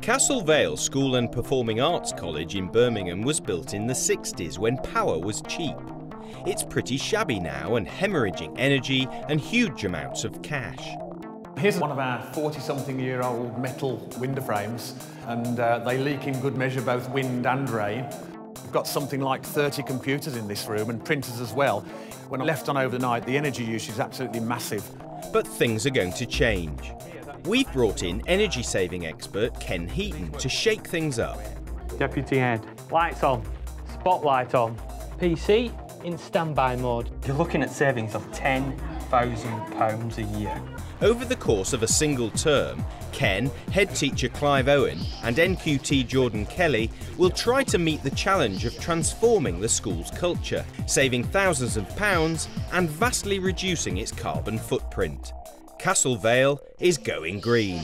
Castle Vale School and Performing Arts College in Birmingham was built in the 60s when power was cheap. It's pretty shabby now and hemorrhaging energy and huge amounts of cash. Here's one of our 40-something-year-old metal window frames, and they leak in good measure both wind and rain. We've got something like 30 computers in this room and printers as well. When left on overnight, the energy usage is absolutely massive. But things are going to change. We've brought in energy-saving expert Ken Heaton to shake things up. Deputy Head, lights on, spotlight on, PC in standby mode. You're looking at savings of £10,000 a year. Over the course of a single term, Ken, head teacher Clive Owen and NQT Jordan Kelly will try to meet the challenge of transforming the school's culture, saving thousands of pounds and vastly reducing its carbon footprint. Castle Vale is going green.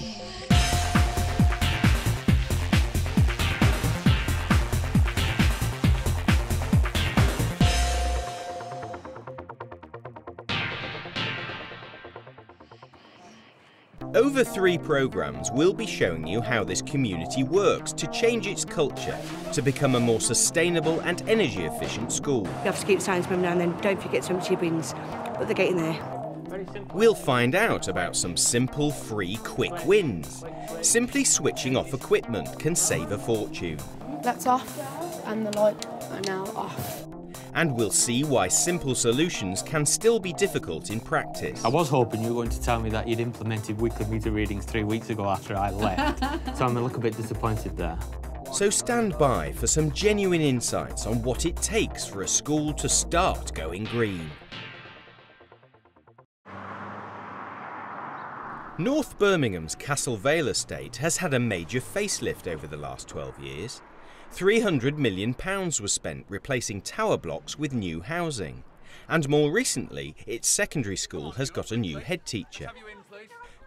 Over 3 programmes, we'll be showing you how this community works to change its culture to become a more sustainable and energy efficient school. You have to keep science moving now and then. Don't forget to empty your bins. Put the gate in there. We'll find out about some simple, free, quick wins. Simply switching off equipment can save a fortune. That's off and the light are now off. And we'll see why simple solutions can still be difficult in practice. I was hoping you were going to tell me that you'd implemented weekly meter readings 3 weeks ago after I left, so I'm a little bit disappointed there. So stand by for some genuine insights on what it takes for a school to start going green. North Birmingham's Castle Vale estate has had a major facelift over the last 12 years. £300 million was spent replacing tower blocks with new housing. And more recently, its secondary school has got a new head teacher.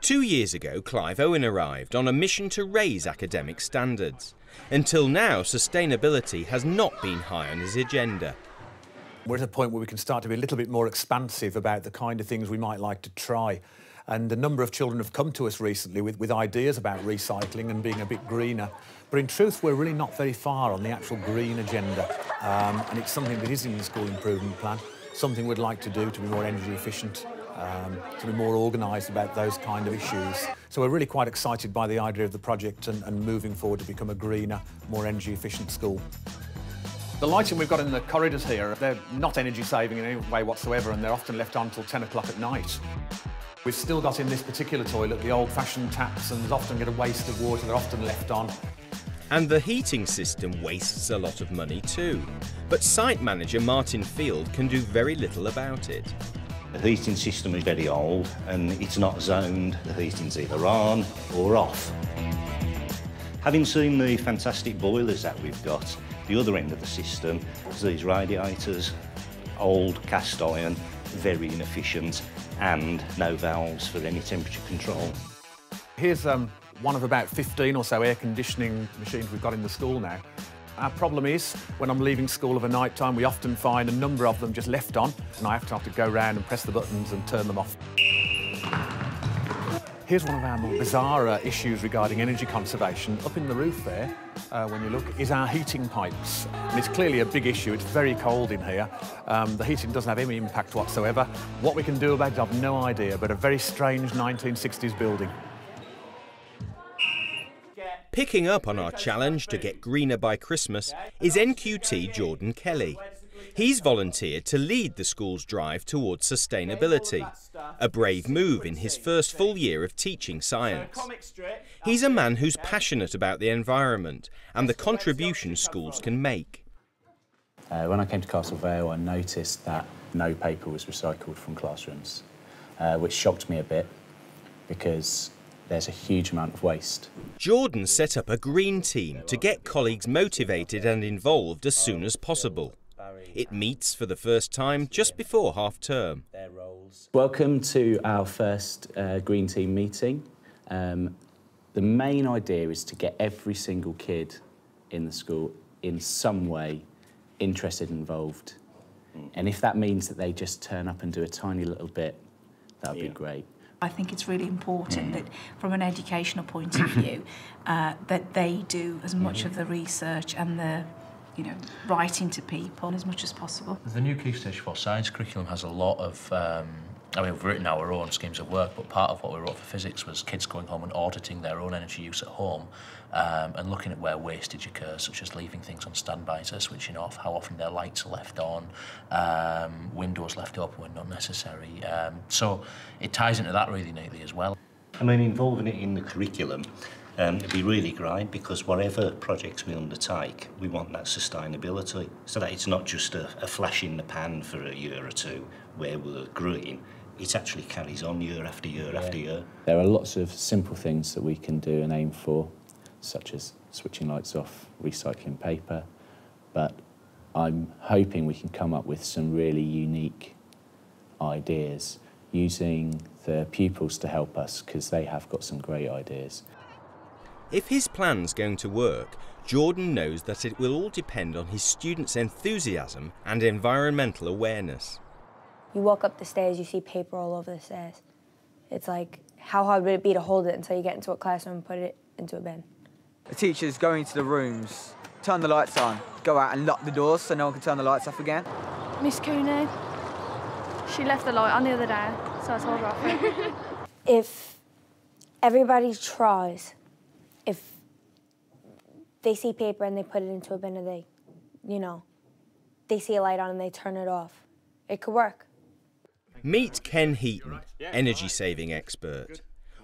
2 years ago, Clive Owen arrived on a mission to raise academic standards. Until now, sustainability has not been high on his agenda. We're at a point where we can start to be a little bit more expansive about the kind of things we might like to try. And a number of children have come to us recently with ideas about recycling and being a bit greener. But in truth, we're really not very far on the actual green agenda. And it's something that is in the school improvement plan, something we'd like to do to be more energy efficient, to be more organised about those kind of issues. So we're really quite excited by the idea of the project and moving forward to become a greener, more energy efficient school. The lighting we've got in the corridors here, they're not energy saving in any way whatsoever, and they're often left on until 10 o'clock at night. We've still got in this particular toilet the old-fashioned taps, and there's often get a waste of water, they're often left on. And the heating system wastes a lot of money too. But site manager Martin Field can do very little about it. The heating system is very old and it's not zoned. The heating's either on or off. Having seen the fantastic boilers that we've got, the other end of the system is these radiators, old cast iron, very inefficient, and no valves for any temperature control. Here's one of about 15 or so air conditioning machines we've got in the school now. Our problem is, when I'm leaving school of a night time, we often find a number of them just left on, and I have to go round and press the buttons and turn them off. Here's one of our more bizarre issues regarding energy conservation. Up in the roof there, when you look, is our heating pipes. And it's clearly a big issue. It's very cold in here. The heating doesn't have any impact whatsoever. What we can do about it, I've no idea, but a very strange 1960s building. Picking up on our challenge to get greener by Christmas is NQT Jordan Kelly. He's volunteered to lead the school's drive towards sustainability, a brave move in his first full year of teaching science. He's a man who's passionate about the environment and the contributions schools can make. When I came to Castle Vale, I noticed that no paper was recycled from classrooms, which shocked me a bit because there's a huge amount of waste. Jordan set up a green team to get colleagues motivated and involved as soon as possible. It meets for the first time just before half-term. Welcome to our first Green Team meeting. The main idea is to get every single kid in the school in some way interested and involved. And if that means that they just turn up and do a tiny little bit, that would be great. I think it's really important that from an educational point of view that they do as much of the research and the writing to people as much as possible. The new Key Stage 4 science curriculum has a lot of I mean, we've written our own schemes of work, but part of what we wrote for physics was kids going home and auditing their own energy use at home and looking at where wastage occurs, such as leaving things on standby, so switching off, how often their lights are left on, windows left open when not necessary. So it ties into that really neatly as well. I mean, involving it in the curriculum it'd be really great, because whatever projects we undertake, we want that sustainability, so that it's not just a flash in the pan for a year or two where we're green. It actually carries on year after year after year. There are lots of simple things that we can do and aim for, such as switching lights off, recycling paper, but I'm hoping we can come up with some really unique ideas using the pupils to help us, because they have got some great ideas. If his plan's going to work, Jordan knows that it will all depend on his students' enthusiasm and environmental awareness. You walk up the stairs, you see paper all over the stairs. It's like, how hard would it be to hold it until you get into a classroom and put it into a bin? The teachers go into the rooms, turn the lights on, go out and lock the doors so no one can turn the lights off again. Miss Cooney, she left the light on the other day, so I told her off it. If everybody tries, if they see paper and they put it into a bin, or they, they see a light on and they turn it off, it could work. Meet Ken Heaton, energy-saving expert.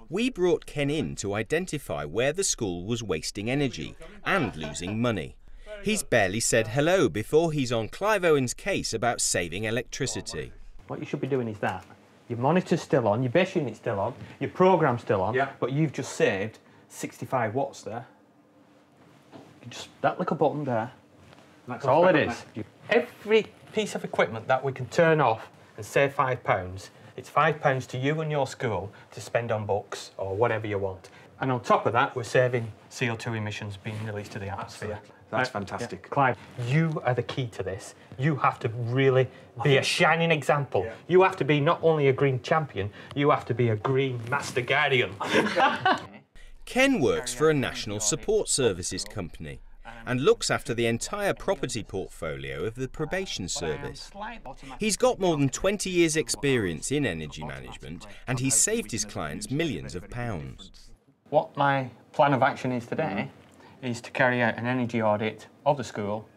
We brought Ken in to identify where the school was wasting energy and losing money. He's barely said hello before he's on Clive Owen's case about saving electricity. What you should be doing is that. Your monitor's still on, your base unit's still on, your program's still on, but you've just saved 65 watts there. Just that little button there. That's all it is. Every piece of equipment that we can turn off and save £5, it's £5 to you and your school to spend on books or whatever you want. And on top of that, we're saving CO2 emissions being released to the atmosphere. That's fantastic. Yeah. Clive, you are the key to this. You have to really be a shining example. Yeah. You have to be not only a green champion, you have to be a green master guardian. Ken works for a national support services company and looks after the entire property portfolio of the probation service. He's got more than 20 years' experience in energy management, and he's saved his clients millions of pounds. What my plan of action is today is to carry out an energy audit of the school,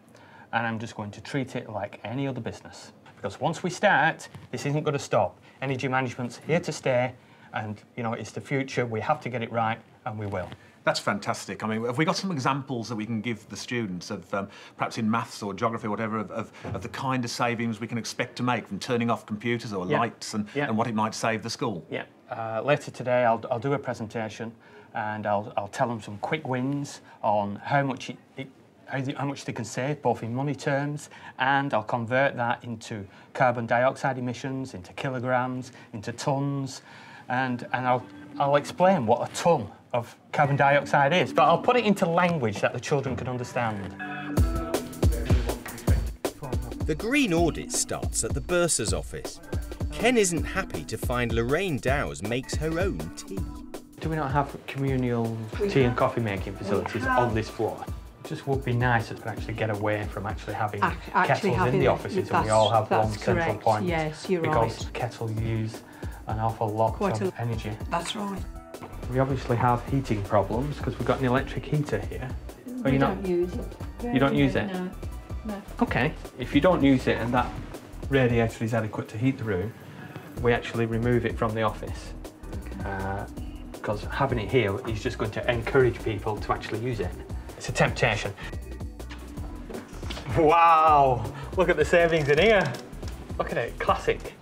and I'm just going to treat it like any other business. Because once we start, this isn't going to stop. Energy management's here to stay, and it's the future. We have to get it right, and we will. That's fantastic. I mean, have we got some examples that we can give the students of, perhaps in maths or geography or whatever, of the kind of savings we can expect to make from turning off computers or lights and what it might save the school? Yeah. Later today, I'll do a presentation and I'll tell them some quick wins on how much they can save, both in money terms, and I'll convert that into carbon dioxide emissions, into kilograms, into tonnes, and I'll explain what a tonne of carbon dioxide is, but I'll put it into language that the children can understand. The green audit starts at the bursar's office. Ken isn't happy to find Lorraine Dowes makes her own tea. Do we not have communal tea and coffee making facilities on this floor? It just would be nice to actually get away from actually having kettles in the offices, and we all have one central point. Yes, you're because right. kettles use an awful lot of energy. That's right. We obviously have heating problems because we've got an electric heater here. We don't use it. You don't use it? No. OK. If you don't use it and that radiator is adequate to heat the room, we actually remove it from the office. Because having it here is just going to encourage people to actually use it. It's a temptation. Wow! Look at the savings in here. Look at it, classic.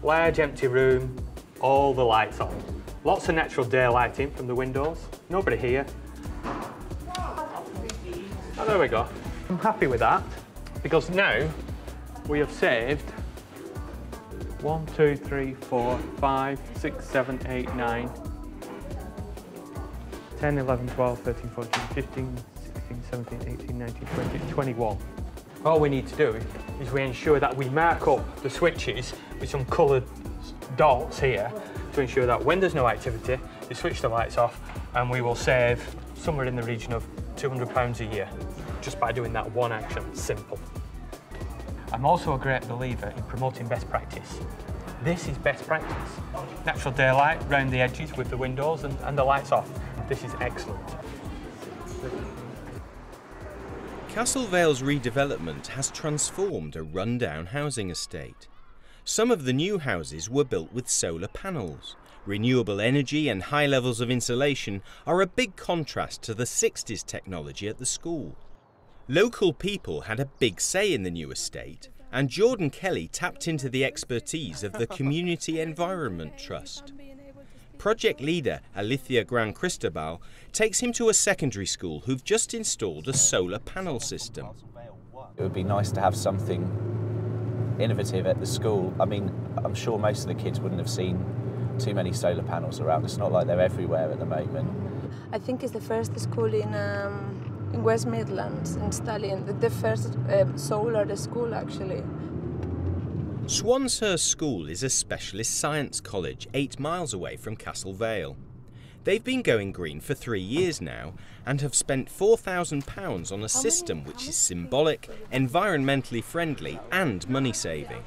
Large empty room, all the lights on. Lots of natural daylighting from the windows. Nobody here. Oh, there we go. I'm happy with that because now we have saved 1, 2, 3, 4, 5, 6, 7, 8, 9, 10, 11, 12, 13, 14, 15, 16, 17, 18, 19, 20, 21. All we need to do is we ensure that we mark up the switches with some coloured dots here to ensure that when there's no activity, they switch the lights off, and we will save somewhere in the region of £200 a year just by doing that one action. Simple. I'm also a great believer in promoting best practice. This is best practice. Natural daylight round the edges with the windows and the lights off. This is excellent. Castle Vale's redevelopment has transformed a run-down housing estate. Some of the new houses were built with solar panels. Renewable energy and high levels of insulation are a big contrast to the 60s technology at the school. Local people had a big say in the new estate, and Jordan Kelly tapped into the expertise of the Community Environment Trust. Project leader Alicia Gran Cristobal takes him to a secondary school who've just installed a solar panel system. It would be nice to have something innovative at the school. I mean, I'm sure most of the kids wouldn't have seen too many solar panels around. It's not like they're everywhere at the moment. I think it's the first school in West Midlands installing the first solar school actually. Swanshurst School is a specialist science college 8 miles away from Castle Vale. They've been going green for 3 years now and have spent £4,000 on a system which is symbolic, environmentally friendly and money saving.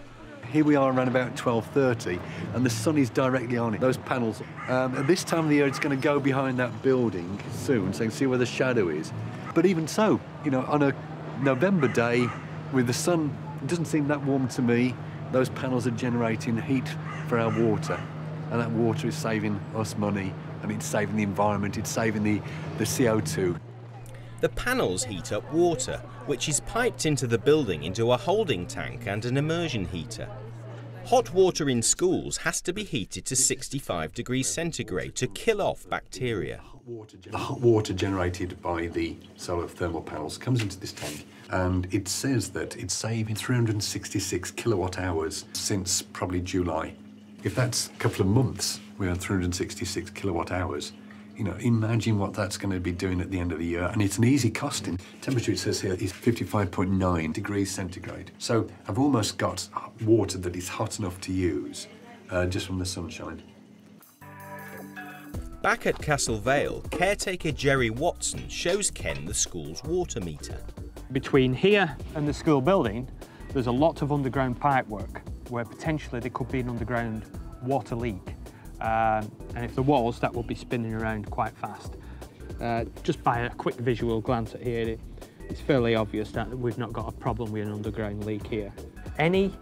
Here we are around about 12:30 and the sun is directly on it. Those panels, at this time of the year it's going to go behind that building soon so you can see where the shadow is. But even so, you know, on a November day with the sun, it doesn't seem that warm to me. Those panels are generating heat for our water, and that water is saving us money, and it's saving the environment, it's saving the CO2. The panels heat up water, which is piped into the building into a holding tank and an immersion heater. Hot water in schools has to be heated to 65 degrees centigrade to kill off bacteria. The hot water generated by the solar thermal panels comes into this tank, and it says that it's saving 366 kilowatt hours since probably July. If that's a couple of months, we have 366 kilowatt hours. You know, imagine what that's going to be doing at the end of the year, and it's an easy costing. Temperature, it says here, is 55.9 degrees centigrade. So I've almost got water that is hot enough to use just from the sunshine. Back at Castle Vale, caretaker Jerry Watson shows Ken the school's water meter. Between here and the school building, there's a lot of underground pipe work where potentially there could be an underground water leak. And if there was, that will be spinning around quite fast. Just by a quick visual glance at here, it's fairly obvious that we've not got a problem with an underground leak here. Any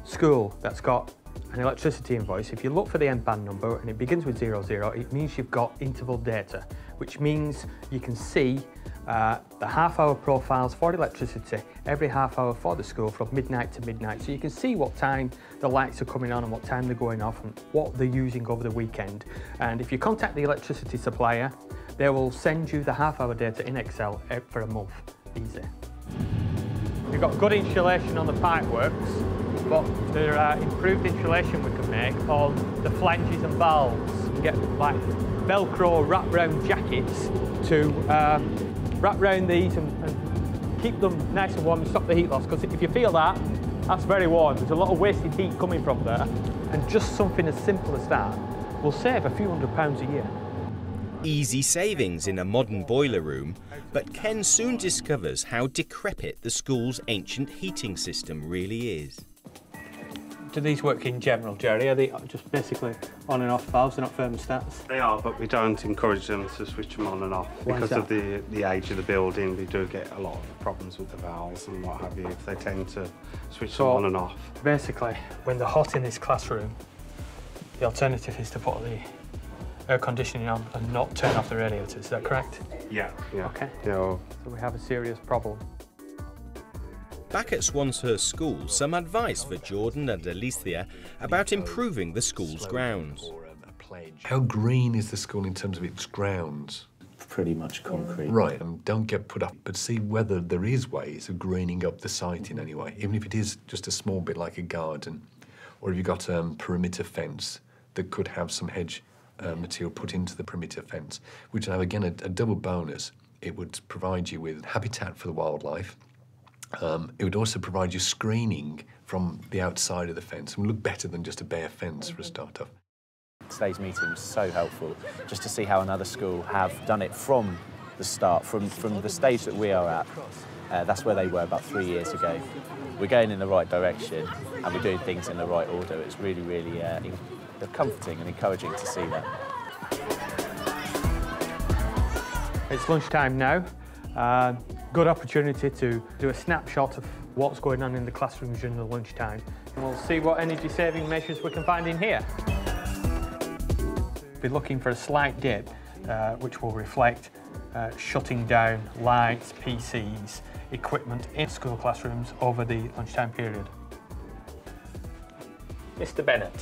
school that's got an electricity invoice, if you look for the M-band number and it begins with 00, it means you've got interval data, which means you can see the half-hour profiles for electricity every half hour for the school from midnight to midnight. So you can see what time the lights are coming on and what time they're going off and what they're using over the weekend. And if you contact the electricity supplier, they will send you the half-hour data in Excel for a month. Easy. We've got good insulation on the pipeworks, but there are improved insulation we can make on the flanges and valves. You get like Velcro wrap-round jackets to wrap round these and keep them nice and warm and stop the heat loss, because if you feel that, that's very warm. There's a lot of wasted heat coming from there, and just something as simple as that will save a few £100 a year. Easy savings in a modern boiler room, but Ken soon discovers how decrepit the school's ancient heating system really is. Do these work in general, Jerry? Are they just basically on and off valves? They're not thermostats? They are, but we don't encourage them to switch them on and off. Because of the age of the building, we do get a lot of problems with the valves and what have you if they tend to switch them on and off. Basically, when they're hot in this classroom, the alternative is to put the air conditioning on and not turn off the radiators. Is that correct? Yeah. Okay. Yeah. So we have a serious problem. Back at Swanshurst School, some advice for Jordan and Alicia about improving the school's grounds. How green is the school in terms of its grounds? Pretty much concrete. Right, and don't get put up, but see whether there is ways of greening up the site in any way, even if it is just a small bit like a garden, or if you've got a perimeter fence that could have some hedge material put into the perimeter fence, which would have, again, a double bonus. It would provide you with habitat for the wildlife. It would also provide you screening from the outside of the fence and would look better than just a bare fence for a start off. Today's meeting was so helpful, just to see how another school have done it from the start, from the stage that we are at. That's where they were about 3 years ago. We're going in the right direction and we're doing things in the right order. It's really, really comforting and encouraging to see that. It's lunchtime now. Good opportunity to do a snapshot of what's going on in the classrooms during the lunchtime. And we'll see what energy saving measures we can find in here. We're looking for a slight dip, which will reflect shutting down lights, PCs, equipment in school classrooms over the lunchtime period. Mr. Bennett.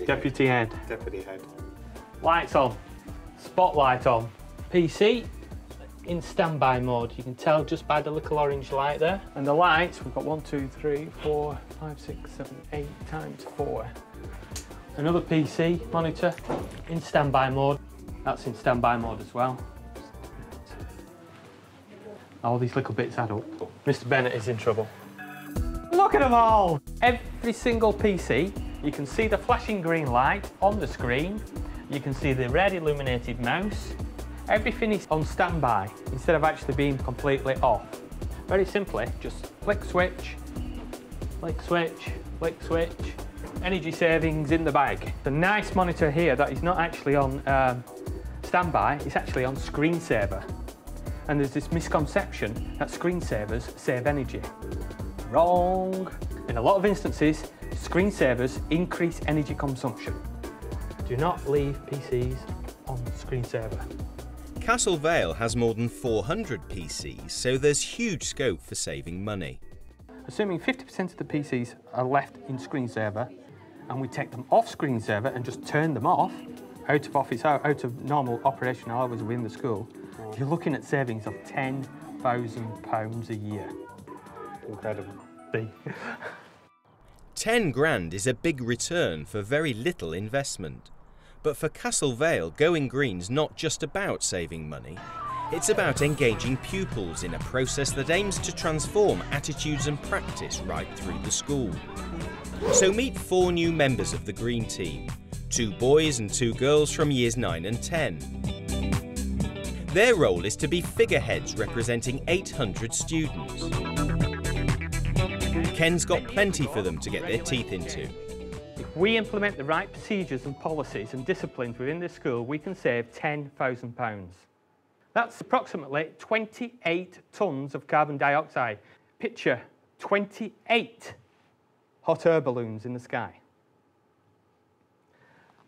Deputy Head. Deputy Head. Lights on. Spotlight on. PC in standby mode. You can tell just by the little orange light there. And the lights, we've got 1, 2, 3, 4, 5, 6, 7, 8 times 4. Another PC monitor in standby mode. That's in standby mode as well. All these little bits add up. Mr. Bennett is in trouble. Look at them all! Every single PC, you can see the flashing green light on the screen. You can see the red illuminated mouse. Everything is on standby instead of actually being completely off. Very simply, just flick switch, flick switch, flick switch. Energy savings in the bag. The nice monitor here that is not actually on standby, it's actually on screensaver. And there's this misconception that screensavers save energy. Wrong. In a lot of instances, screensavers increase energy consumption. Do not leave PCs on screensaver. Castle Vale has more than 400 PCs, so there's huge scope for saving money. Assuming 50% of the PCs are left in screensaver, and we take them off screensaver and just turn them off, out of normal operational hours within the school, you're looking at savings of £10,000 a year. Incredible. 10 grand is a big return for very little investment. But for Castle Vale, going green's not just about saving money. It's about engaging pupils in a process that aims to transform attitudes and practice right through the school. So meet 4 new members of the Green Team, 2 boys and 2 girls from years 9 and 10. Their role is to be figureheads representing 800 students. Ken's got plenty for them to get their teeth into. If we implement the right procedures and policies and disciplines within the school, we can save £10,000. That's approximately 28 tonnes of carbon dioxide. Picture 28 hot air balloons in the sky.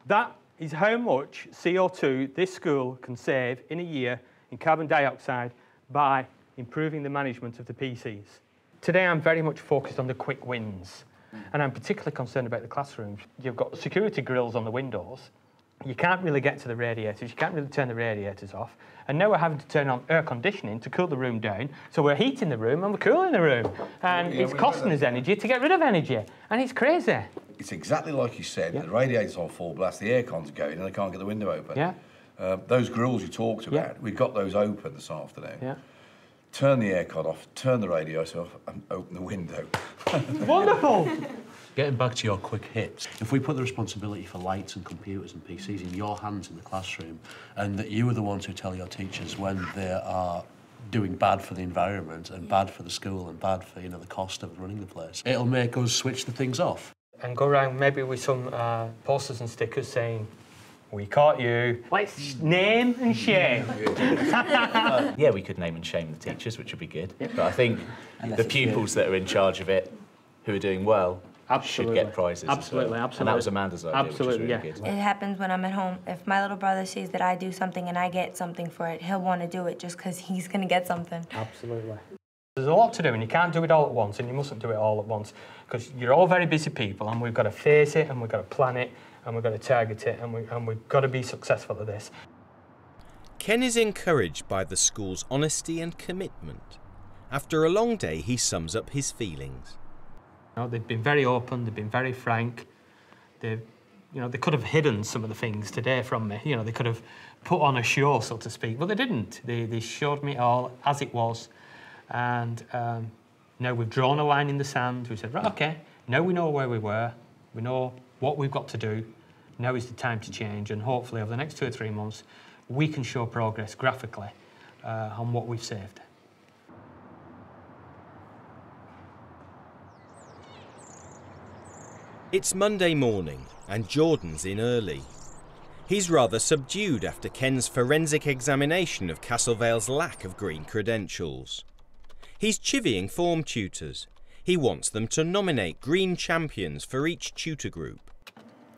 That is how much CO2 this school can save in a year in carbon dioxide by improving the management of the PCs. Today I'm very much focused on the quick wins, and I'm particularly concerned about the classrooms. You've got security grills on the windows. You can't really get to the radiators, you can't really turn the radiators off, and now we're having to turn on air conditioning to cool the room down, so we're heating the room and we're cooling the room, and it's costing us energy to get rid of energy, and it's crazy. It's exactly like you said, the radiator's on full blast, the aircon's going and they can't get the window open. Those grills you talked about, we've got those open this afternoon. Turn the aircon off, turn the radiator off and open the window. Wonderful! Getting back to your quick hits, if we put the responsibility for lights and computers and PCs in your hands in the classroom, and that you are the ones who tell your teachers when they are doing bad for the environment and bad for the school and bad for, the cost of running the place, it'll make us switch the things off. And go around maybe with some posters and stickers saying, "We caught you." Let's name and shame. Yeah, we could name and shame the teachers, which would be good. But I think the pupils that are in charge of it, who are doing well, should get prizes. Absolutely. And that was Amanda's idea, which was really good. It happens when I'm at home. If my little brother sees that I do something and I get something for it, he'll want to do it just because he's going to get something. Absolutely. There's a lot to do, and you can't do it all at once, and you mustn't do it all at once, because you're all very busy people, and we've got to face it, and we've got to plan it, and we've got to target it, and we've got to be successful at this. Ken is encouraged by the school's honesty and commitment. After a long day, he sums up his feelings. They've been very open, they've been very frank. They could have hidden some of the things today from me. They could have put on a show, so to speak, but they didn't. They showed me all as it was. And now we've drawn a line in the sand. We said, right, OK, now we know where we were. We know what we've got to do. Now is the time to change, and hopefully over the next 2 or 3 months, we can show progress graphically on what we've saved. It's Monday morning and Jordan's in early. He's rather subdued after Ken's forensic examination of Castlevale's lack of green credentials. He's chivying form tutors. He wants them to nominate green champions for each tutor group.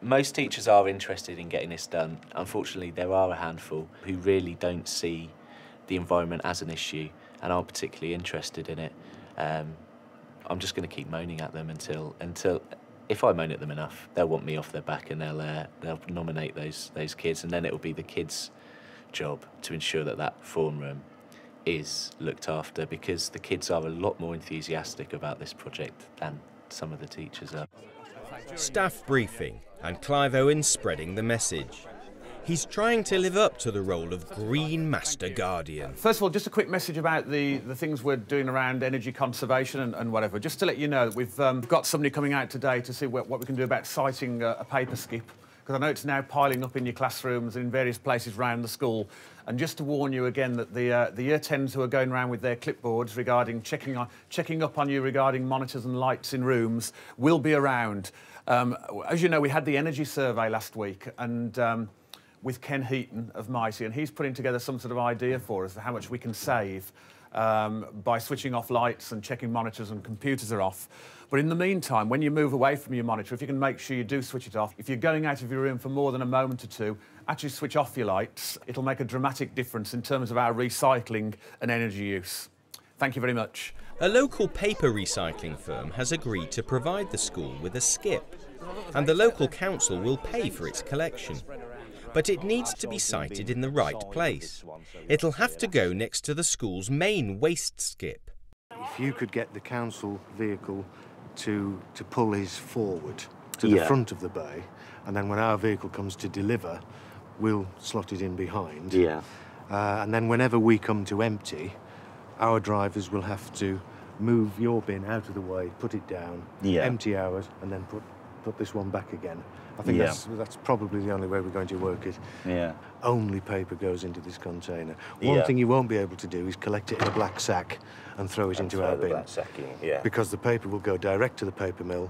Most teachers are interested in getting this done. Unfortunately, there are a handful who really don't see the environment as an issue and aren't particularly interested in it. I'm just going to keep moaning at them until if I moan at them enough, they'll want me off their back and they'll nominate those kids, and then it will be the kids' job to ensure that that form room is looked after, because the kids are a lot more enthusiastic about this project than some of the teachers are. Staff briefing and Clive Owen spreading the message. He's trying to live up to the role of Green Master Guardian. First of all, just a quick message about the things we're doing around energy conservation and whatever. Just to let you know that we've got somebody coming out today to see what we can do about sighting a paper skip, because I know it's now piling up in your classrooms and in various places around the school. And just to warn you again that the Year 10s who are going around with their clipboards regarding checking up on you regarding monitors and lights in rooms will be around. As you know, we had the energy survey last week, and with Ken Heaton of Mighty, and he's putting together some sort of idea for us for how much we can save by switching off lights and checking monitors and computers are off. But in the meantime, when you move away from your monitor, if you can make sure you do switch it off, if you're going out of your room for more than a moment or two, actually switch off your lights. It'll make a dramatic difference in terms of our recycling and energy use. Thank you very much. A local paper recycling firm has agreed to provide the school with a skip, and the local council will pay for its collection. But it needs to be sited in the right place. It'll have to go next to the school's main waste skip. If you could get the council vehicle to pull his forward to the front of the bay, and then when our vehicle comes to deliver, we'll slot it in behind. And then whenever we come to empty, our drivers will have to move your bin out of the way, put it down, empty ours, and then put this one back again. I think that's probably the only way we're going to work it. Only paper goes into this container. One thing you won't be able to do is collect it in a black sack and throw it into our bin. Because the paper will go direct to the paper mill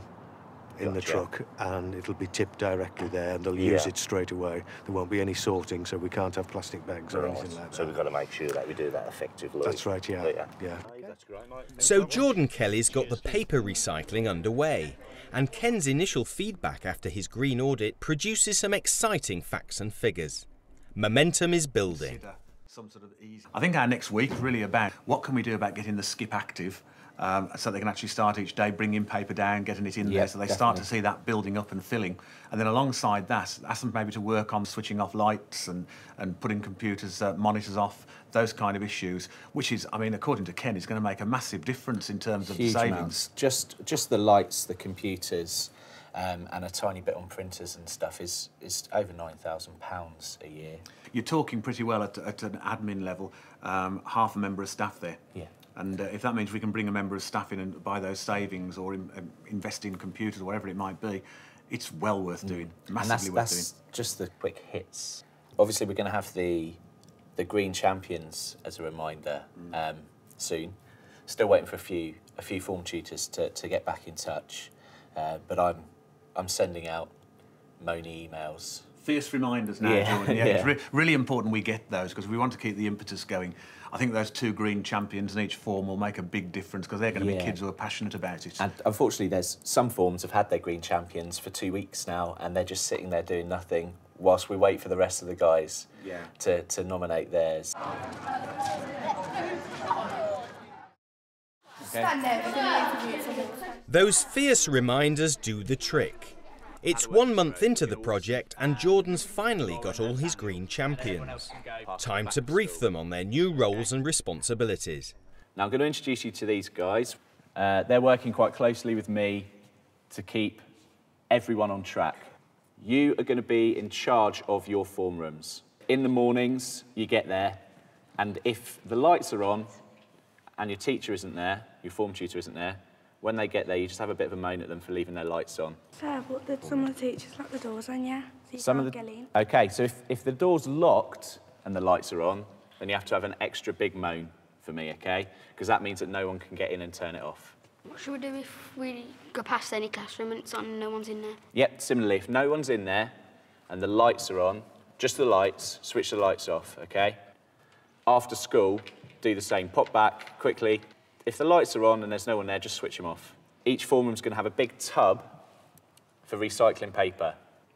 in the truck, and it'll be tipped directly there, and they'll use it straight away. There won't be any sorting, so we can't have plastic bags or anything like that. So we've got to make sure that we do that effectively. That's right, yeah. So Jordan Kelly's got the paper recycling underway, and Ken's initial feedback after his green audit produces some exciting facts and figures. Momentum is building. I think our next week is really about what can we do about getting the skip active, so they can actually start each day bringing paper down, getting it in there, so they start to see that building up and filling. And then alongside that, ask them maybe to work on switching off lights and putting computers, monitors off, those kind of issues, which is, I mean, according to Ken, is going to make a massive difference in terms of savings. Just the lights, the computers, and a tiny bit on printers and stuff is over £9,000 a year. You're talking pretty well at an admin level, half a member of staff there. And if that means we can bring a member of staff in and buy those savings or invest in computers or whatever it might be, it's well worth doing, massively worth doing. That's just the quick hits. Obviously, we're going to have the Green Champions as a reminder soon. Still waiting for a few form tutors to get back in touch, but I'm sending out moany emails. Fierce reminders now, Jordan. It's really important we get those, because we want to keep the impetus going. I think those 2 green champions in each form will make a big difference, because they're going to be kids who are passionate about it. And unfortunately, there's some forms have had their green champions for 2 weeks now, and they're just sitting there doing nothing whilst we wait for the rest of the guys to nominate theirs. Those fierce reminders do the trick. It's 1 month into the project and Jordan's finally got all his green champions. Time to brief them on their new roles and responsibilities. Now I'm going to introduce you to these guys. They're working quite closely with me to keep everyone on track. You are going to be in charge of your form rooms. In the mornings, you get there, and if the lights are on and your teacher isn't there, your form tutor isn't there, When they get there, you just have a bit of a moan at them for leaving their lights on. Fair, but some of the teachers lock the doors on, yeah? So you Some of can't the... get in. OK, so if the door's locked and the lights are on, then you have to have an extra big moan for me, OK? Because that means that no one can get in and turn it off. What should we do if we go past any classroom and it's on and no one's in there? Yep, similarly, if no one's in there and the lights are on, just the lights, switch the lights off, OK? After school, do the same. Pop back quickly. If the lights are on and there's no one there, just switch them off. Each form room's going to have a big tub for recycling paper.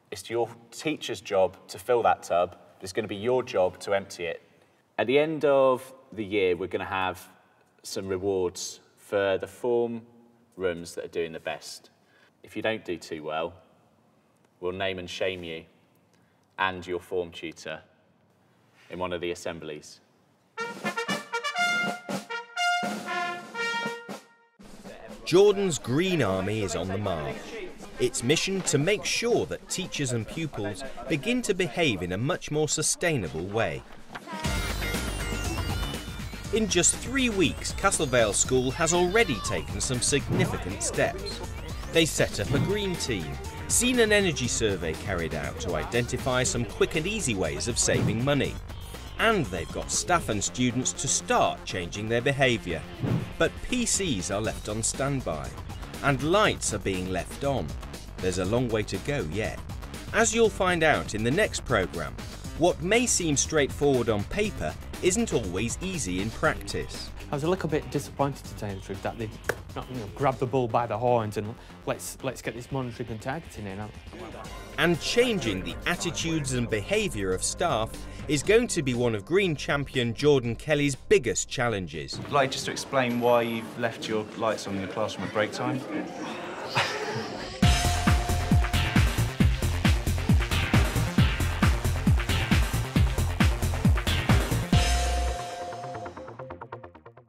It's your teacher's job to fill that tub. It's going to be your job to empty it. At the end of the year, we're going to have some rewards for the form rooms that are doing the best. If you don't do too well, we'll name and shame you and your form tutor in one of the assemblies. Jordan's Green Army is on the march. Its mission to make sure that teachers and pupils begin to behave in a much more sustainable way. In just 3 weeks, Castlevale School has already taken some significant steps. They set up a green team, seen an energy survey carried out to identify some quick and easy ways of saving money. And they've got staff and students to start changing their behaviour. But PCs are left on standby, and lights are being left on. There's a long way to go yet. As you'll find out in the next programme, what may seem straightforward on paper isn't always easy in practice. I was a little bit disappointed, to tell you the truth, that they not, grabbed the bull by the horns and let's get this monitoring and targeting in. And changing the attitudes and behaviour of staff is going to be one of Green champion Jordan Kelly's biggest challenges. I'd like just to explain why you've left your lights on in the classroom at break time.